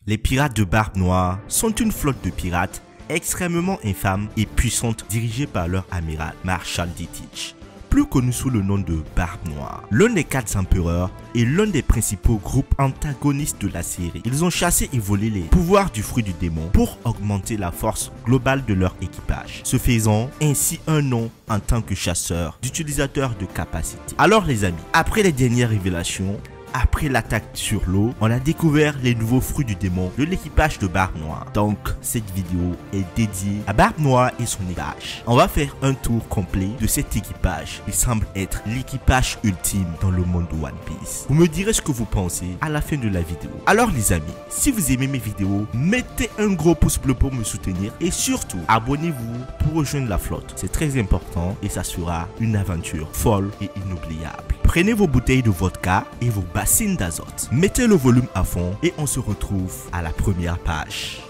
Les pirates de Barbe Noire sont une flotte de pirates extrêmement infâme et puissante dirigée par leur amiral Marshal D. Teach, plus connu sous le nom de Barbe Noire. L'un des 4 empereurs et l'un des principaux groupes antagonistes de la série. Ils ont chassé et volé les pouvoirs du fruit du démon pour augmenter la force globale de leur équipage, se faisant ainsi un nom en tant que chasseurs d'utilisateurs de capacité. Alors les amis, après les dernières révélations, après l'attaque sur l'eau, on a découvert les nouveaux fruits du démon de l'équipage de Barbe Noire. Donc, cette vidéo est dédiée à Barbe Noire et son équipage. On va faire un tour complet de cet équipage. Il semble être l'équipage ultime dans le monde de One Piece. Vous me direz ce que vous pensez à la fin de la vidéo. Alors les amis, si vous aimez mes vidéos, mettez un gros pouce bleu pour me soutenir et surtout, abonnez-vous pour rejoindre la flotte. C'est très important et ça sera une aventure folle et inoubliable. Prenez vos bouteilles de vodka et vos bassines d'azote. Mettez le volume à fond et on se retrouve à la première page.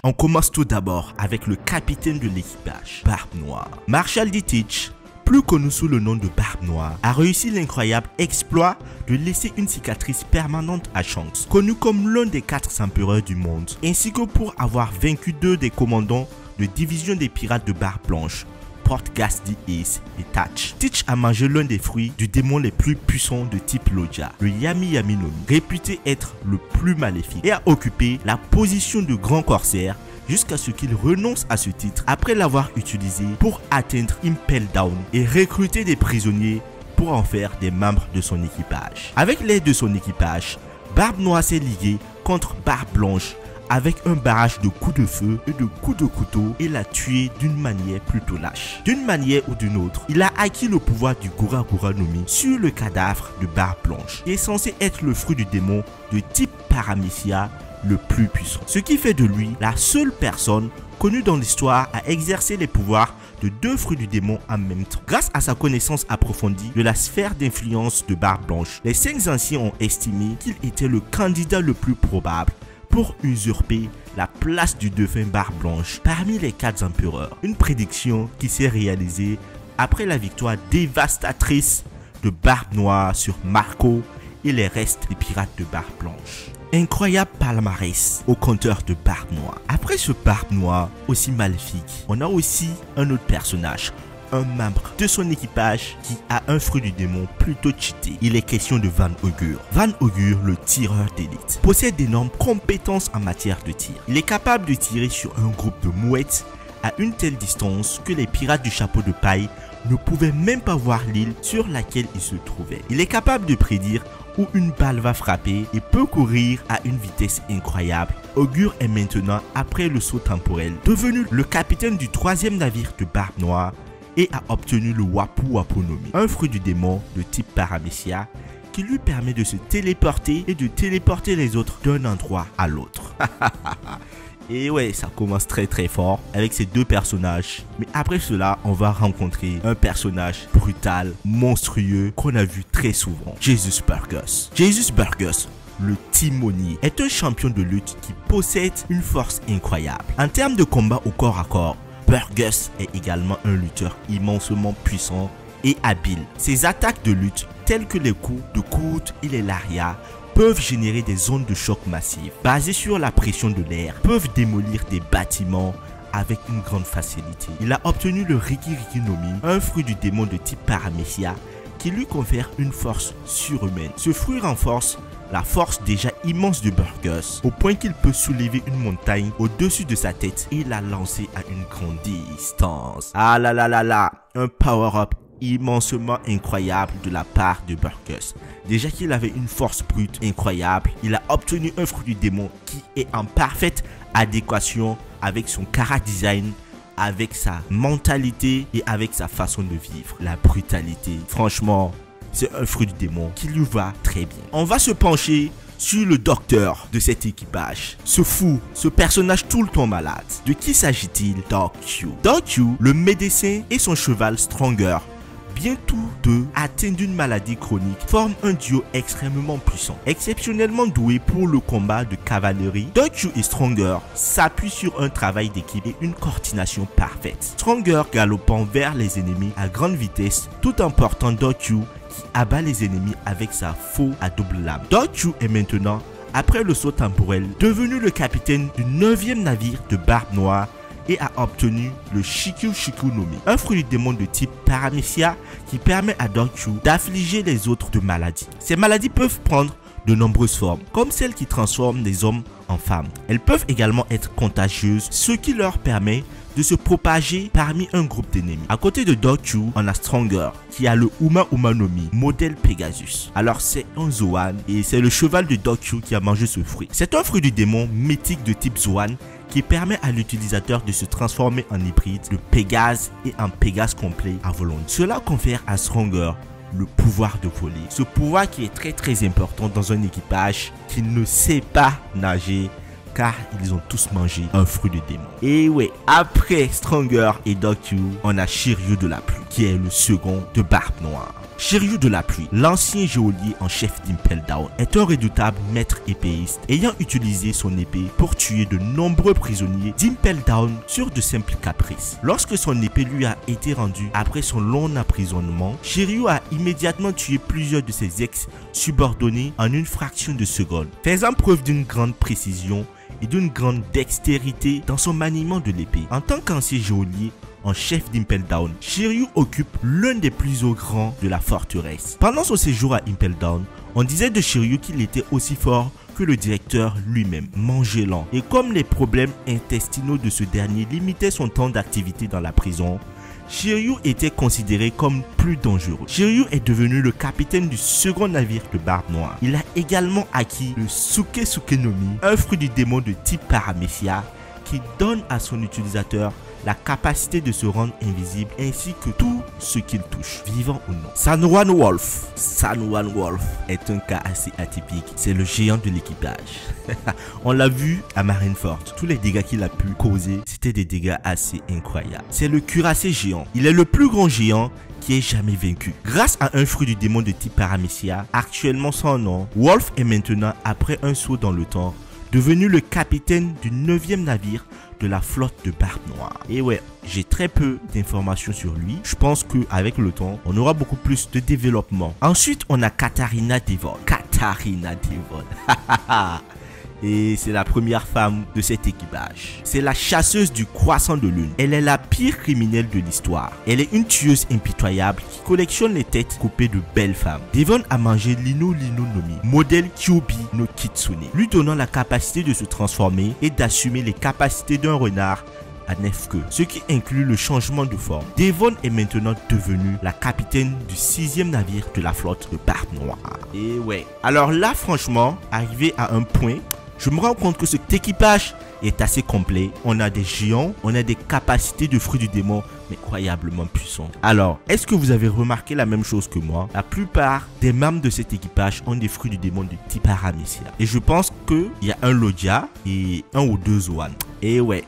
On commence tout d'abord avec le capitaine de l'équipage, Barbe Noire. Marshal D. Teach, plus connu sous le nom de Barbe Noire, a réussi l'incroyable exploit de laisser une cicatrice permanente à Shanks, connu comme l'un des 4 empereurs du monde, ainsi que pour avoir vaincu 2 des commandants de division des pirates de Barbe Blanche, Portgas D. Ace et Tatch. Teach a mangé l'un des fruits du démon les plus puissants de type Logia, le Yami Yami no Mi, réputé être le plus maléfique, et a occupé la position de grand corsaire jusqu'à ce qu'il renonce à ce titre après l'avoir utilisé pour atteindre Impel Down et recruter des prisonniers pour en faire des membres de son équipage. Avec l'aide de son équipage, Barbe Noire s'est ligué contre Barbe Blanche avec un barrage de coups de feu et de coups de couteau et l'a tué d'une manière plutôt lâche. D'une manière ou d'une autre, il a acquis le pouvoir du Gura Gura no Mi sur le cadavre de Barbe Blanche, qui est censé être le fruit du démon de type Paramecia le plus puissant. Ce qui fait de lui la seule personne connue dans l'histoire à exercer les pouvoirs de 2 fruits du démon en même temps. Grâce à sa connaissance approfondie de la sphère d'influence de Barbe Blanche, les 5 anciens ont estimé qu'il était le candidat le plus probable pour usurper la place du défunt Barbe Blanche parmi les 4 empereurs. Une prédiction qui s'est réalisée après la victoire dévastatrice de Barbe Noire sur Marco et les restes des pirates de Barbe Blanche. Incroyable palmarès au compteur de Barbe Noire. Après ce Barbe Noire aussi maléfique, on a aussi un autre personnage, un membre de son équipage qui a un fruit du démon plutôt cheaté. Il est question de Van Augur. Van Augur, le tireur d'élite, possède d'énormes compétences en matière de tir. Il est capable de tirer sur un groupe de mouettes à une telle distance que les pirates du chapeau de paille ne pouvaient même pas voir l'île sur laquelle ils se trouvaient. Il est capable de prédire où une balle va frapper et peut courir à une vitesse incroyable. Augur est maintenant, après le saut temporel, devenu le capitaine du 3e navire de Barbe Noire et a obtenu le Wapu Wapu no Mi, un fruit du démon de type Paramecia qui lui permet de se téléporter et de téléporter les autres d'un endroit à l'autre. Et ouais, ça commence très fort avec ces 2 personnages. Mais après cela, on va rencontrer un personnage brutal, monstrueux, qu'on a vu très souvent. Jesus Burgos. Jesus Burgos, le timonier, est un champion de lutte qui possède une force incroyable. En termes de combat au corps à corps, Burgos est également un lutteur immensement puissant et habile. Ses attaques de lutte, telles que les coups de coude et les lariats, peuvent générer des ondes de choc massives. Basées sur la pression de l'air, peuvent démolir des bâtiments avec une grande facilité. Il a obtenu le Riki Riki no Mi, un fruit du démon de type Paramecia, qui lui confère une force surhumaine. Ce fruit renforce la force déjà immense de Burgos, au point qu'il peut soulever une montagne au-dessus de sa tête et la lancer à une grande distance. Ah là là là là, un power-up immensement incroyable de la part de Burgos. Déjà qu'il avait une force brute incroyable, il a obtenu un fruit du démon qui est en parfaite adéquation avec son chara design, avec sa mentalité et avec sa façon de vivre. La brutalité, franchement, c'est un fruit du démon qui lui va très bien. On va se pencher sur le docteur de cet équipage. Ce fou, ce personnage tout le temps malade. De qui s'agit-il? Doc Q. Doc Q, le médecin et son cheval Stronger, bien tous deux atteints d'une maladie chronique, forment un duo extrêmement puissant. Exceptionnellement doué pour le combat de cavalerie, Doc Q et Stronger s'appuient sur un travail d'équipe et une coordination parfaite. Stronger galopant vers les ennemis à grande vitesse tout en portant Doc Q qui abat les ennemis avec sa faux à double lame. Doc Q est maintenant, après le saut temporel, devenu le capitaine du 9e navire de Barbe Noire et a obtenu le Shikyu Shikyu no Mi, un fruit du démon de type Paramecia qui permet à Doc Q d'affliger les autres de maladies. Ces maladies peuvent prendre de nombreuses formes, comme celles qui transforment les hommes en femmes. Elles peuvent également être contagieuses, ce qui leur permet de se propager parmi un groupe d'ennemis. À côté de Doc Q, on a Stronger qui a le Uma Uma no Mi, modèle Pegasus. Alors c'est un Zoan et c'est le cheval de Doc Q qui a mangé ce fruit. C'est un fruit du démon mythique de type Zoan qui permet à l'utilisateur de se transformer en hybride de Pégase et en Pégase complet à volonté. Cela confère à Stronger le pouvoir de voler. Ce pouvoir qui est très important dans un équipage qui ne sait pas nager, car ils ont tous mangé un fruit de démon. Et ouais, après Stronger et Doc Q, on a Shiryu de la pluie, qui est le second de Barbe Noire. Shiryu de la pluie, l'ancien geôlier en chef d'Impel Down, est un redoutable maître épéiste ayant utilisé son épée pour tuer de nombreux prisonniers d'Impel Down sur de simples caprices. Lorsque son épée lui a été rendue après son long emprisonnement, Shiryu a immédiatement tué plusieurs de ses ex-subordonnés en une fraction de seconde, faisant preuve d'une grande précision et d'une grande dextérité dans son maniement de l'épée. En tant qu'ancien geôlier en chef d'Impel Down, Shiryu occupe l'un des plus hauts rangs de la forteresse. Pendant son séjour à Impel Down, on disait de Shiryu qu'il était aussi fort que le directeur lui-même, Magellan. Et comme les problèmes intestinaux de ce dernier limitaient son temps d'activité dans la prison, Shiryu était considéré comme plus dangereux. Shiryu est devenu le capitaine du second navire de Barbe Noire. Il a également acquis le Suke Suke no Mi, un fruit du démon de type Paramecia qui donne à son utilisateur la capacité de se rendre invisible ainsi que tout ce qu'il touche, vivant ou non. Sanwan Wolf. Sanwan Wolf est un cas assez atypique. C'est le géant de l'équipage. On l'a vu à Marineford. Tous les dégâts qu'il a pu causer, c'était des dégâts assez incroyables. C'est le cuirassé géant. Il est le plus grand géant qui ait jamais vaincu. Grâce à un fruit du démon de type Paramecia, actuellement sans nom, Wolf est maintenant, après un saut dans le temps, devenu le capitaine du 9e navire de la flotte de Barbe Noire. Et ouais, j'ai très peu d'informations sur lui. Je pense qu'avec le temps, on aura beaucoup plus de développement. Ensuite, on a Katarina Devon. Katarina Devon. Et c'est la première femme de cet équipage. C'est la chasseuse du croissant de lune. Elle est la pire criminelle de l'histoire. Elle est une tueuse impitoyable qui collectionne les têtes coupées de belles femmes. Devon a mangé Lino Lino no Mi, modèle Kyubi no Kitsune, lui donnant la capacité de se transformer et d'assumer les capacités d'un renard à 9 queues, ce qui inclut le changement de forme. Devon est maintenant devenue la capitaine du 6e navire de la flotte de Barbe Noire. Et ouais, alors là franchement, arrivé à un point, je me rends compte que cet équipage est assez complet. On a des géants, on a des capacités de fruits du démon, mais incroyablement puissants. Alors, est-ce que vous avez remarqué la même chose que moi? La plupart des membres de cet équipage ont des fruits du démon de type Paramecia. Et je pense qu'il y a un Logia et un ou deux Zoan. Et ouais.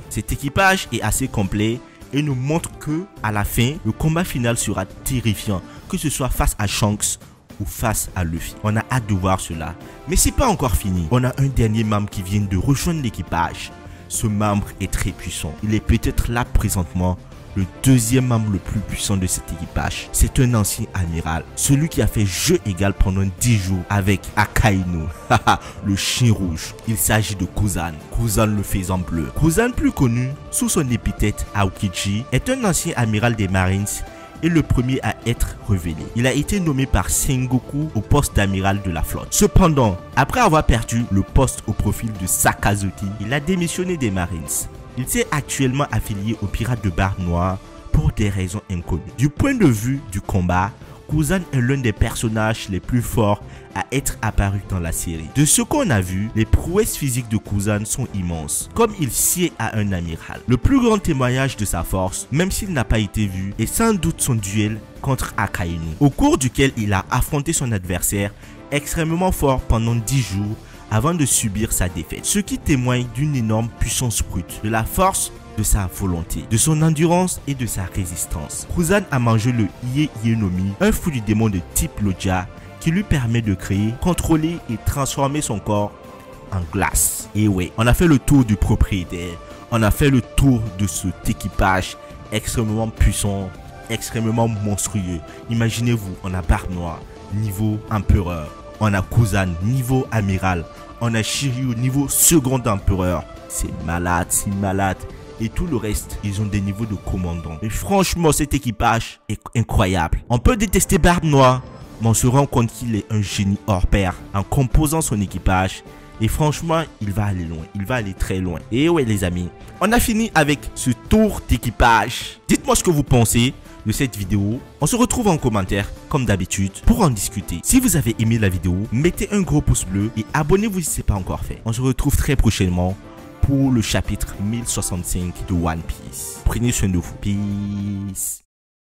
Cet équipage est assez complet et nous montre que à la fin, le combat final sera terrifiant, que ce soit face à Shanks ou face à Luffy. On a hâte de voir cela. Mais c'est pas encore fini. On a un dernier membre qui vient de rejoindre l'équipage. Ce membre est très puissant. Il est peut-être là présentement le deuxième membre le plus puissant de cet équipage. C'est un ancien amiral. Celui qui a fait jeu égal pendant 10 jours avec Akainu. Le chien rouge. Il s'agit de Kuzan. Kuzan le faisan bleu. Kuzan, plus connu sous son épithète Aokiji, est un ancien amiral des Marines et le premier à être révélé. Il a été nommé par Sengoku au poste d'amiral de la flotte. Cependant, après avoir perdu le poste au profit de Sakazuki, il a démissionné des Marines. Il s'est actuellement affilié aux pirates de Barbe Noire pour des raisons inconnues. Du point de vue du combat, Kuzan est l'un des personnages les plus forts à être apparu dans la série. De ce qu'on a vu, les prouesses physiques de Kuzan sont immenses, comme il sied à un amiral. Le plus grand témoignage de sa force, même s'il n'a pas été vu, est sans doute son duel contre Akainu, au cours duquel il a affronté son adversaire extrêmement fort pendant 10 jours avant de subir sa défaite, ce qui témoigne d'une énorme puissance brute, de la force de sa volonté, de son endurance et de sa résistance. Kuzan a mangé le Ie-Ienomi, un fruit du démon de type Logia qui lui permet de créer, contrôler et transformer son corps en glace. Et ouais, on a fait le tour du propriétaire, on a fait le tour de cet équipage extrêmement puissant, extrêmement monstrueux. Imaginez-vous, on a Barbe Noire, niveau empereur, on a Kuzan, niveau amiral, on a Shiryu, niveau second empereur. C'est malade, c'est malade. Et tout le reste, ils ont des niveaux de commandant. Et franchement, cet équipage est incroyable. On peut détester Barbe Noire, mais on se rend compte qu'il est un génie hors pair en composant son équipage. Et franchement, il va aller loin. Il va aller très loin. Et ouais les amis, on a fini avec ce tour d'équipage. Dites-moi ce que vous pensez de cette vidéo. On se retrouve en commentaire comme d'habitude pour en discuter. Si vous avez aimé la vidéo, mettez un gros pouce bleu et abonnez-vous si ce n'est pas encore fait. On se retrouve très prochainement pour le chapitre 1065 de One Piece. Prenez soin de vous. Peace.